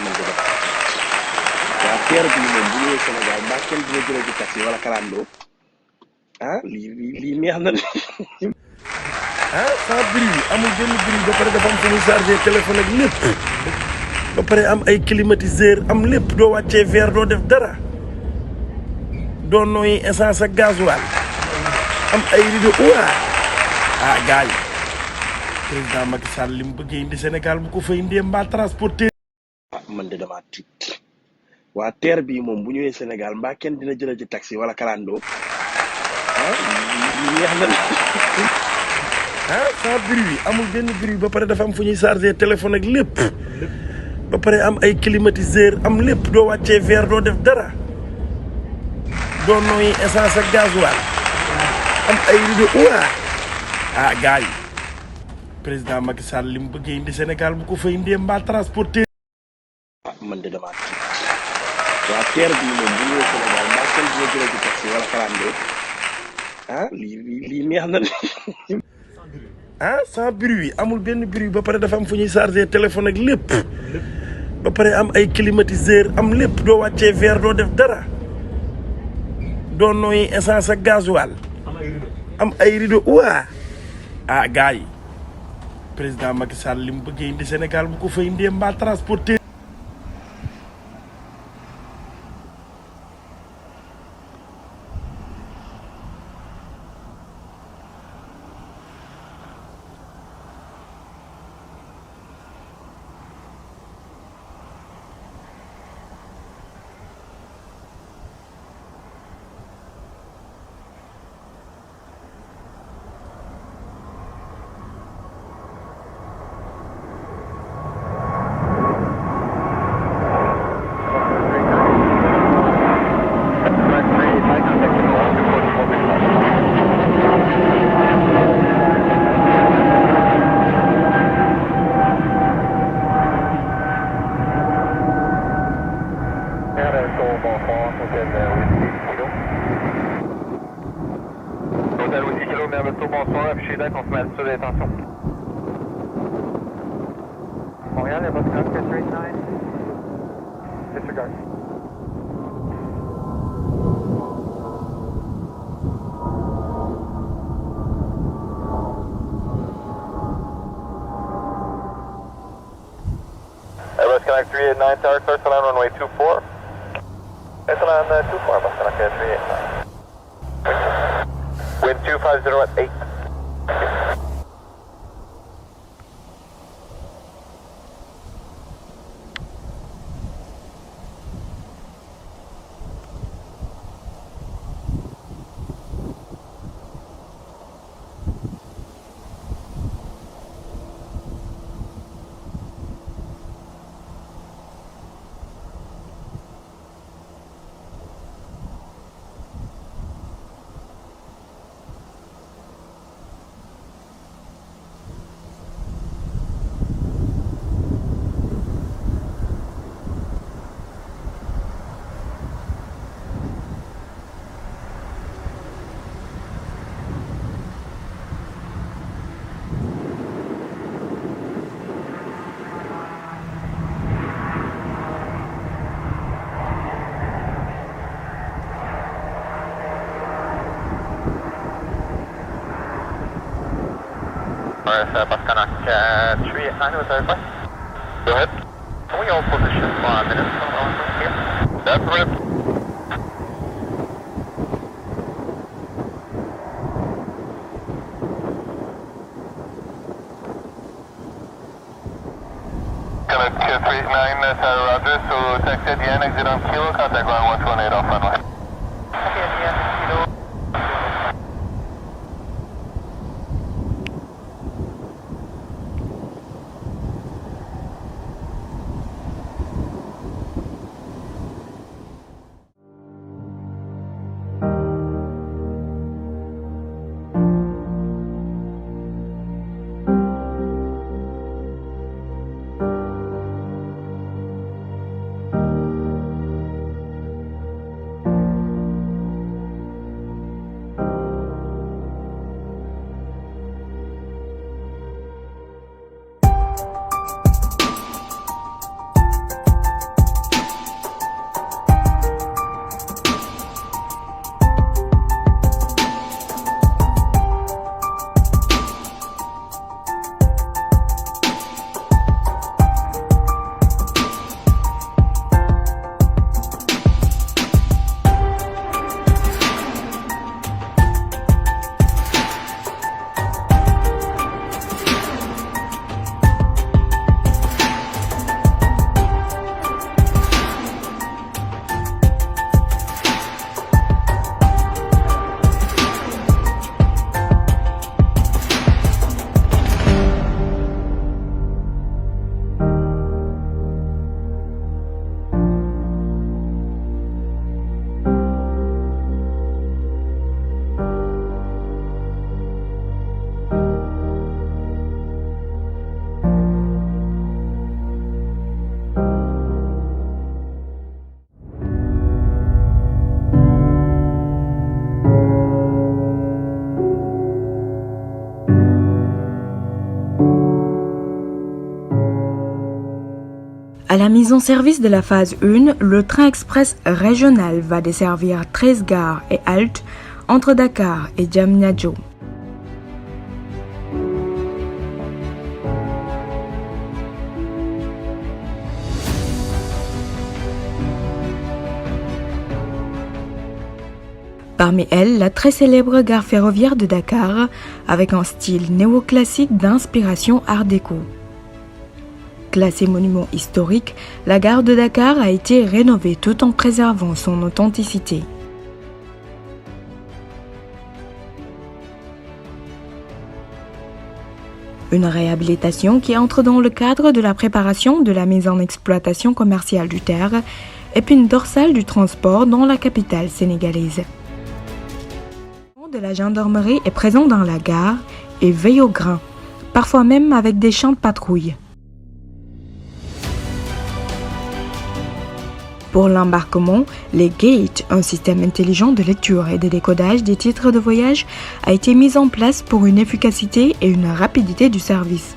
man de dama waa teer bi moom bu ñëwee Sénégal mbaa kenn dina jëlee ci taxi wala kalandoo ah lii neex na de. ah sans bruit amul benn bruit ba pare dafa am fu muy chargé téléphone ak lépp ba pare am ay climatiseur am lépp doo wàccee verre doo def dara doo nooyi essence ak gasoil am ay rideau waa ah gars yi président Macky Sall li mu bëggee indi Sénégal bu ko fa indee mbaa transporter. ah man de damaa tiit waa teer bi moom bu ñëwee Sénégal mbaa kenn dina jëlee ci taxi wala kalandoo ah lii neex na de. ah sans bruit amul benn bruit ba pare dafa am fu ñuy chargé téléphone ak lépp ba pare am ay climatiseur am lépp doo wàccee verre doo def dara doo nooyi essence ak gasoil am ay rideau waa ah gars yi président Macky Sall li mu bëggee indi Sénégal bu ko fa indee mbaa transporter. ah man de damaa tiit waa teer bi moom bu ñëwee Sénégal mbaa kenn dina jëlee ci taxi wala kalandoo ah lii neex na de. ah sans bruit amul benn bruit ba pare dafa am fu ñuy chargé téléphone ak lépp ba pare am ay climatiseur am lépp doo wàccee verre doo def dara doo nooyi essence ak gasoil am ay rideau waa ah gars yi président Macky Sall li mu bëggee indi Sénégal bu ko fa indee mbaa transporter. Hôtel Whiskey Kilo, Merveille, bonsoir, affiché d'un qu'on se met sur l'intention. Montréal, il y a votre code, 439. Disregard. Airbus Connect 389, tower clear to land runway 24. It's land 24, Airbus Connect 389. Wind 250 at 8. Airbus Connect 389 with Airbus. Go ahead. Can we hold position for a minute on here? That's right. Connect 389, Roger, so taxi at the end, exit on Kilo, contact ground 128 off runway. Okay, at the end, Kilo. À la mise en service de la phase 1, le train express régional va desservir 13 gares et haltes entre Dakar et Diamniadio. Parmi elles, la très célèbre gare ferroviaire de Dakar, avec un style néoclassique d'inspiration art déco. Classée monument historique, la gare de Dakar a été rénovée tout en préservant son authenticité. Une réhabilitation qui entre dans le cadre de la préparation de la mise en exploitation commerciale du TER, épine dorsale du transport dans la capitale sénégalaise. De la gendarmerie est présent dans la gare et veille au grain, parfois même avec des champs de patrouille. Pour l'embarquement, les gates, un système intelligent de lecture et de décodage des titres de voyage, a été mis en place pour une efficacité et une rapidité du service.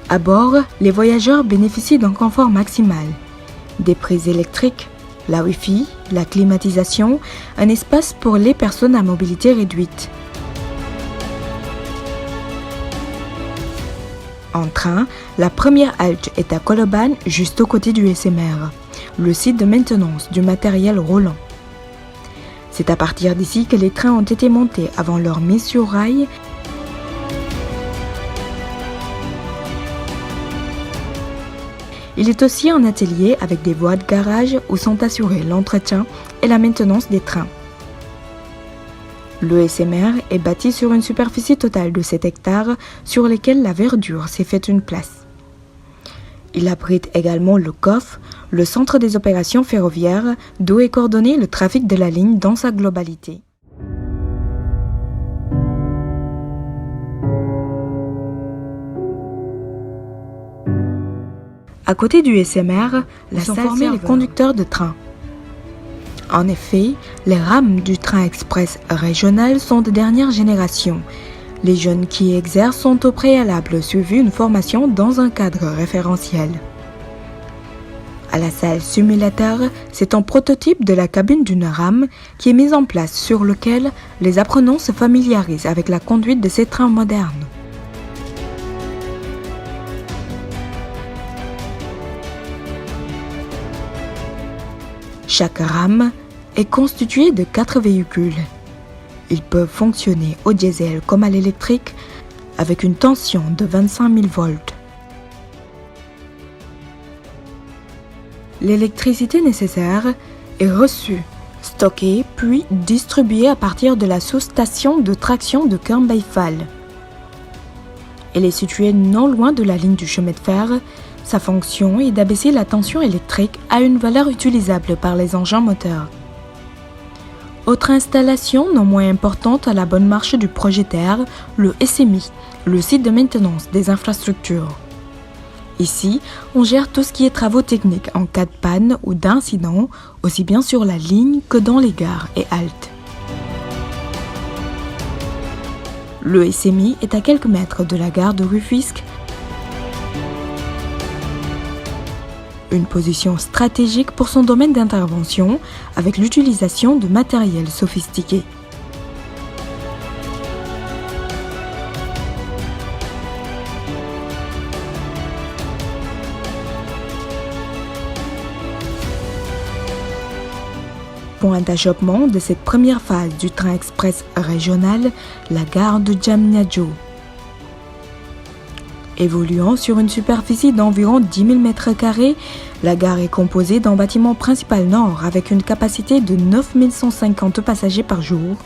À bord, les voyageurs bénéficient d'un confort maximal, des prises électriques, la Wi-Fi, la climatisation, un espace pour les personnes à mobilité réduite. En train, la première halte est à Colobane, juste aux côtés du SMR, le site de maintenance du matériel roulant. C'est à partir d'ici que les trains ont été montés avant leur mise sur rail. Il est aussi un atelier avec des voies de garage où sont assurés l'entretien et la maintenance des trains. Le SMR est bâti sur une superficie totale de 7 hectares sur lesquels la verdure s'est fait une place. Il abrite également le COF, le centre des opérations ferroviaires, d'où est coordonné le trafic de la ligne dans sa globalité. À côté du SMR, sont formés les conducteurs de train. En effet, les rames du train express régional sont de dernière génération. Les jeunes qui y exercent sont au préalable suivis une formation dans un cadre référentiel. À la salle simulateur, c'est un prototype de la cabine d'une rame qui est mise en place sur lequel les apprenants se familiarisent avec la conduite de ces trains modernes. Chaque rame est constituée de 4 véhicules. Ils peuvent fonctionner au diesel comme à l'électrique avec une tension de 25 000 volts. L'électricité nécessaire est reçue, stockée puis distribuée à partir de la sous-station de traction de Kembayfal. Elle est située non loin de la ligne du chemin de fer. Sa fonction est d'abaisser la tension électrique à une valeur utilisable par les engins moteurs. Autre installation non moins importante à la bonne marche du projet TER, le SMI, le site de maintenance des infrastructures. Ici, on gère tout ce qui est travaux techniques en cas de panne ou d'incident, aussi bien sur la ligne que dans les gares et haltes. Le SMI est à quelques mètres de la gare de Rufisque, une position stratégique pour son domaine d'intervention avec l'utilisation de matériel sophistiqué. Point d'achoppement de cette première phase du train express régional, la gare de Diamniadio. Évoluant sur une superficie d'environ 10 000 m², la gare est composée d'un bâtiment principal nord avec une capacité de 9 150 passagers par jour,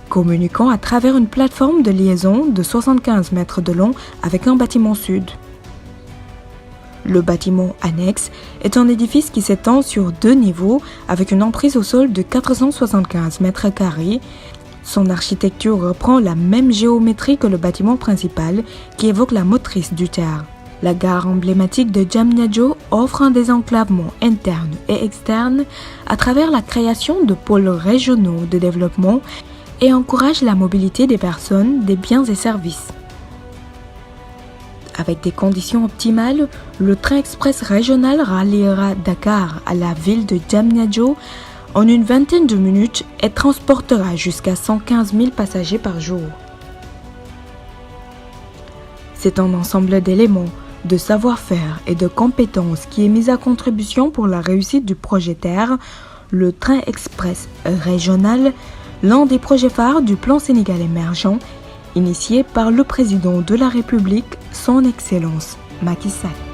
communiquant à travers une plateforme de liaison de 75 mètres de long avec un bâtiment sud. Le bâtiment annexe est un édifice qui s'étend sur 2 niveaux avec une emprise au sol de 475 m². Son architecture reprend la même géométrie que le bâtiment principal qui évoque la motrice du TER. La gare emblématique de Diamniadio offre un désenclavement interne et externe à travers la création de pôles régionaux de développement et encourage la mobilité des personnes, des biens et services. Avec des conditions optimales, le train express régional ralliera Dakar à la ville de Diamniadio en une vingtaine de minutes et transportera jusqu'à 115 000 passagers par jour. C'est un ensemble d'éléments, de savoir-faire et de compétences qui est mis à contribution pour la réussite du projet TER, le train express régional, l'un des projets phares du plan Sénégal émergent, initié par le président de la République, son Excellence Macky Sall.